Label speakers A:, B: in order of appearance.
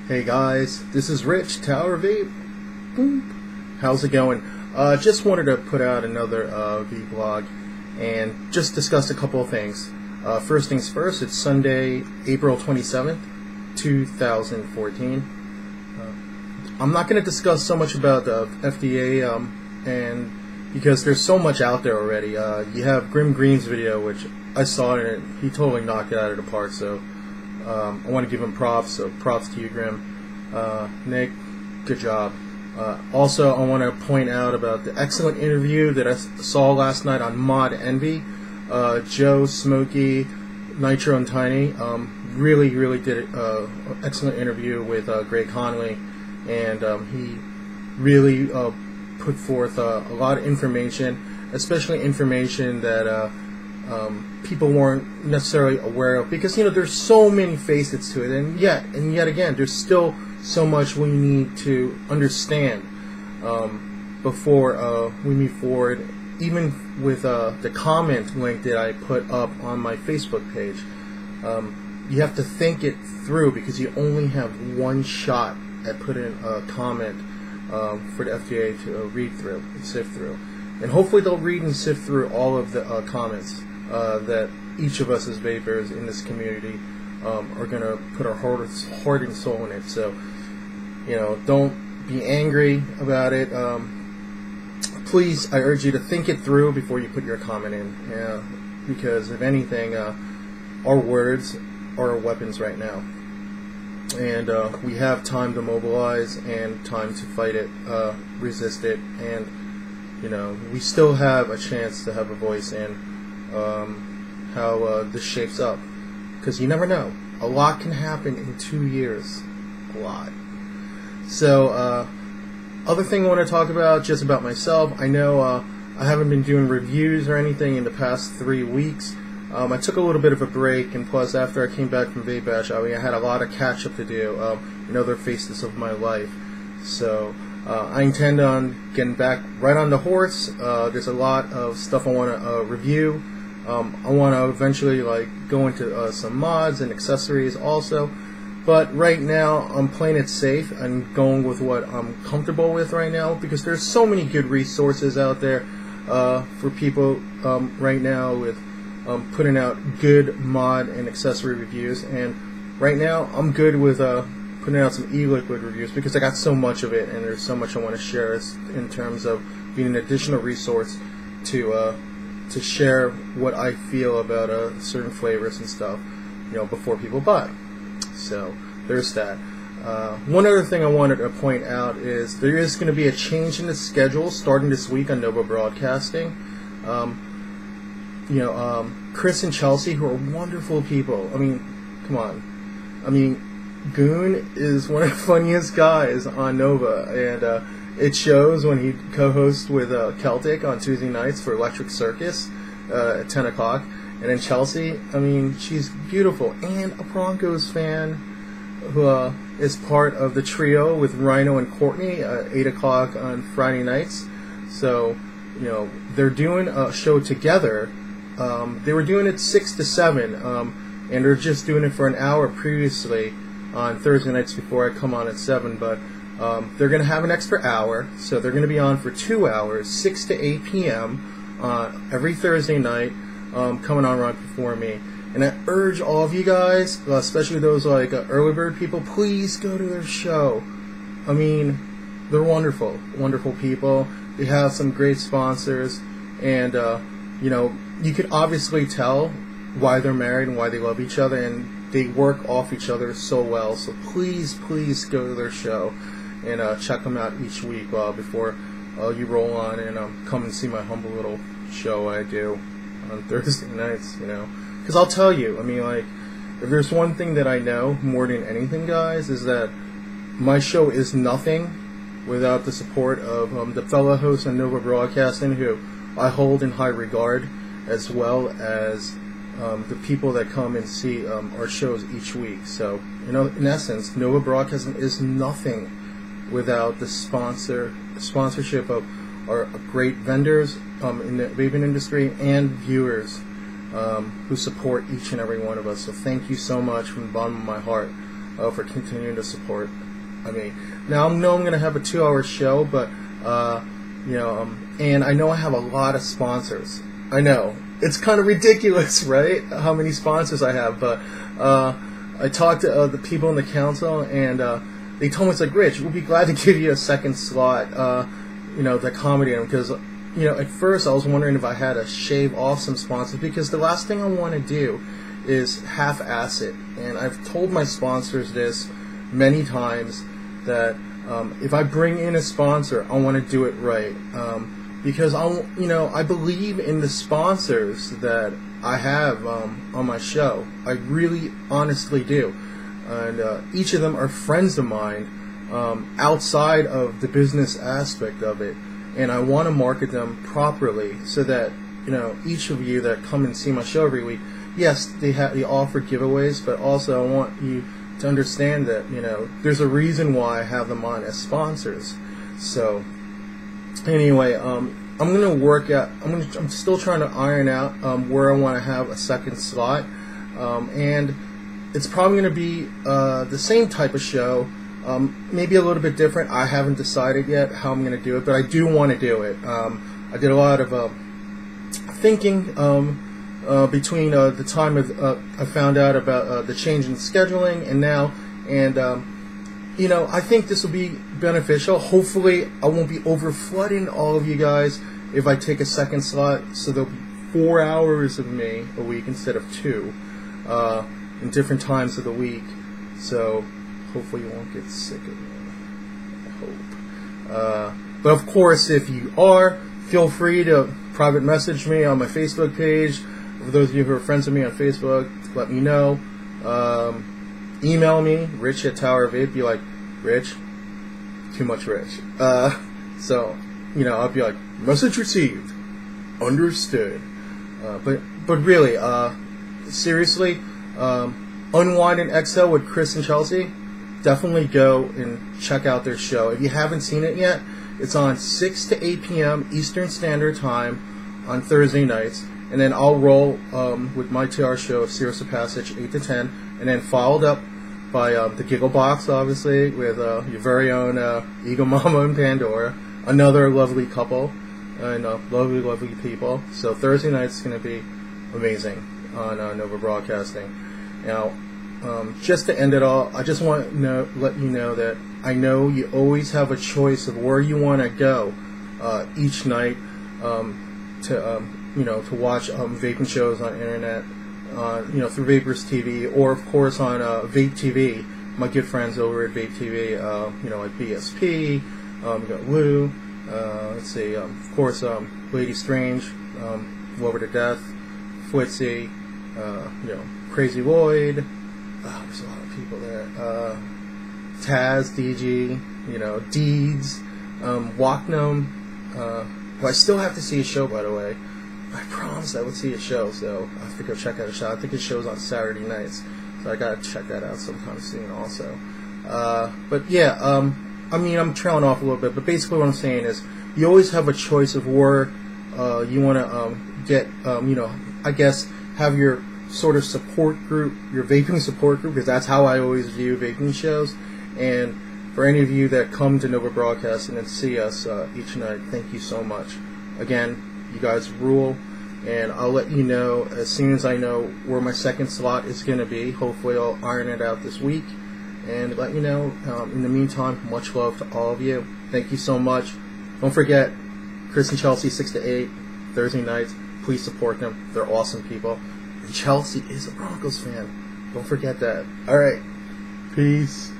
A: Hey guys, this is Rich, Tower Vape. Boop. How's it going? Just wanted to put out another Vblog and just discuss a couple of things. First things first, it's Sunday, April 27th, 2014. I'm not going to discuss so much about the FDA and because there's so much out there already. You have Grim Green's video, which I saw it and he totally knocked it out of the park, so I want to give him props, so props to you, Grim. Nick, good job. Also, I want to point out about the excellent interview that I saw last night on Mod Envy. Joe, Smokey, Nitro, and Tiny really did an excellent interview with Greg Conley, and he really put forth a lot of information, especially information that people weren't necessarily aware of, because there's so many facets to it, and yet again there's still so much we need to understand before we move forward. Even with the comment link that I put up on my Facebook page, you have to think it through, because you only have one shot at putting a comment for the FDA to read through and sift through, and hopefully they'll read and sift through all of the comments that each of us as vapors in this community are going to put our heart and soul in it. So, don't be angry about it. Please, I urge you to think it through before you put your comment in, because if anything, our words are our weapons right now. And we have time to mobilize and time to fight it, resist it, and we still have a chance to have a voice in how this shapes up, because you never know. A lot can happen in 2 years. A lot. So, other thing I want to talk about, just about myself. I know I haven't been doing reviews or anything in the past 3 weeks. I took a little bit of a break, and plus after I came back from Vape Bash, I had a lot of catch up to do in other phases of my life. So I intend on getting back right on the horse. There's a lot of stuff I want to review. I want to eventually go into some mods and accessories also. But right now, I'm playing it safe and going with what I'm comfortable with right now, because there's so many good resources out there for people right now with putting out good mod and accessory reviews. And right now, I'm good with putting out some e-liquid reviews, because I got so much of it, and there's so much I want to share in terms of being an additional resource to share what I feel about certain flavors and stuff, before people buy. So there's that. One other thing I wanted to point out is there is going to be a change in the schedule starting this week on Nova Broadcasting. Chris and Chelsea, who are wonderful people. I mean, come on. I mean, Goon is one of the funniest guys on Nova, and it shows when he co-hosts with Celtic on Tuesday nights for Electric Circus at 10 o'clock. And then Chelsea, I mean, she's beautiful, and a Broncos fan who is part of the trio with Rhino and Courtney at 8 o'clock on Friday nights. So, they're doing a show together. They were doing it 6 to 7, and they're just doing it for an hour previously on Thursday nights before I come on at 7. But they're going to have an extra hour, so they're going to be on for 2 hours, 6 to 8 p.m. Every Thursday night. Coming on right before me, and I urge all of you guys, especially those early bird people, please go to their show. I mean, they're wonderful people. They have some great sponsors, and you could obviously tell why they're married and why they love each other, and they work off each other so well. So please go to their show and check them out each week before you roll on and come and see my humble little show I do on Thursday nights, because I'll tell you, I mean, if there's one thing that I know more than anything, guys, is that my show is nothing without the support of the fellow hosts on Nova Broadcasting, who I hold in high regard, as well as the people that come and see our shows each week. So, in essence, Nova Broadcasting is nothing without the sponsorship of our great vendors in the vaping industry and viewers who support each and every one of us. So thank you so much from the bottom of my heart. for continuing to support. I mean, now I know I'm going to have a 2-hour show, but and I know I have a lot of sponsors. I know it's kind of ridiculous, right? How many sponsors I have, but I talked to the people in the council, and they told me, it's like, Rich, we'll be glad to give you a second slot, to accommodate them, because at first I was wondering if I had to shave off some sponsors, because the last thing I want to do is half-ass it. And I've told my sponsors this many times, that if I bring in a sponsor, I want to do it right, because I believe in the sponsors that I have on my show. I really honestly do, and each of them are friends of mine outside of the business aspect of it, and I want to market them properly so that each of you that come and see my show every week, yes, they offer giveaways, but also I want you to understand that there's a reason why I have them on as sponsors. So anyway, I'm gonna work out. I'm still trying to iron out where I want to have a second slot, and it's probably gonna be the same type of show, maybe a little bit different. I haven't decided yet how I'm gonna do it, but I do want to do it. I did a lot of thinking between the time I found out about the change in scheduling and now, and I think this will be beneficial. Hopefully I won't be over flooding all of you guys if I take a second slot, so there'll be 4 hours of me a week instead of 2 in different times of the week. So hopefully you won't get sick of me, I hope. But of course, if you are, feel free to private message me on my Facebook page. For those of you who are friends with me on Facebook, let me know. Email me, Rich at Tower Vape. Be like, Rich, too much Rich. So I'll be like, message received, understood. But really, seriously, Unwind and Exhale with Chris and Chelsea, definitely go and check out their show. If you haven't seen it yet, it's on 6 to 8 p.m. Eastern Standard Time on Thursday nights. And then I'll roll with my 2-hour show, Series of Passage, 8 to 10, and then followed up by the Giggle Box, obviously, with your very own Eagle Mama and Pandora, another lovely couple, and lovely, lovely people. So Thursday night's going to be amazing on Nova Broadcasting. Now, just to end it all, I just want to let you know that I know you always have a choice of where you want to go each night to watch vaping shows on internet, through Vapers TV, or of course on Vape TV. My good friends over at Vape TV, like BSP, we got Lou, let's see, of course, Lady Strange, Love Her to Death, Flitzy, Crazy Lloyd. There's a lot of people there. Taz, DG, Deeds, Walknum. I still have to see a show, by the way. I promised I would see a show, so I have to go check out a show. I think it show's on Saturday nights, so I gotta check that out sometime soon also. But yeah, I'm trailing off a little bit, but basically what I'm saying is you always have a choice of where you want to get, I guess, have your sort of support group, your vaping support group, because that's how I always view vaping shows. And for any of you that come to Nova Broadcasting and see us each night, thank you so much. Again, you guys rule, and I'll let you know as soon as I know where my second slot is going to be. Hopefully I'll iron it out this week and let you know. In the meantime, much love to all of you. Thank you so much. Don't forget, Chris and Chelsea, 6 to 8, Thursday nights. Please support them. They're awesome people. And Chelsea is a Broncos fan. Don't forget that. Alright. Peace.